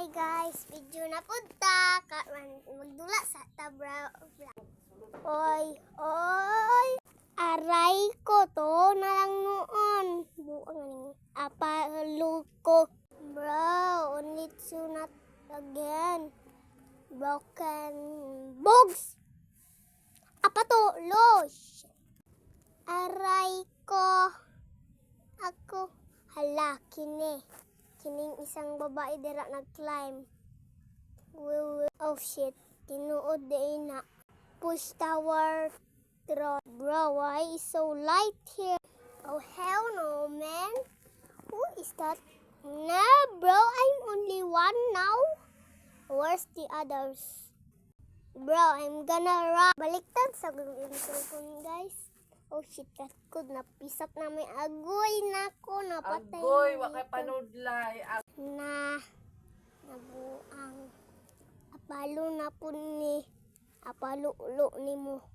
Hi guys, video na punta. Magdula sa tabra. Oy. Aray ko to na lang noon. Buang apalo ko. Bro, only two not again. Broken bogs. Apa to? Losh. Aray ko. Ako. Hala, kining isang babae dira nag-climb. Oh shit, tinuod din na. Push tower draw. Bro, why is so light here? Oh hell no, man. Who is that? Nah, bro, I'm only one now. Where's the others? Bro, I'm gonna run. Baliktad sa cellphone, guys. Oh shit, katkod napisap na may agoy nako, napatay. Agoy, wakay panudlay. Nabuang. Apalo na po ni. Apalo-ulo ni mo.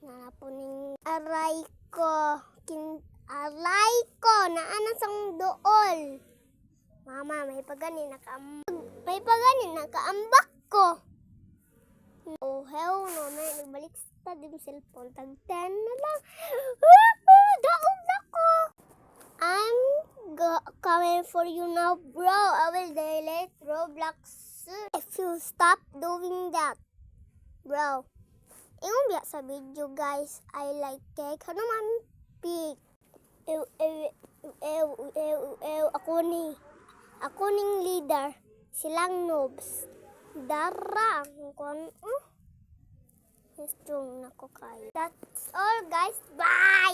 Na po ning aray ko. Aray ko, naanan sang dool. Mama, may pagani nakaambak ko. Oh hell no, may nagbalik sa dim cellphone. Tag-10 na lang. Daog na ko. I'm coming for you now, bro. I will delete Roblox soon. If you stop doing that, bro. Ingon biya sa video, guys. I like cake. Ano man pig? Ako ning leader. Silang noobs. Darang kon strong na ko kayo. That's all, guys. Bye!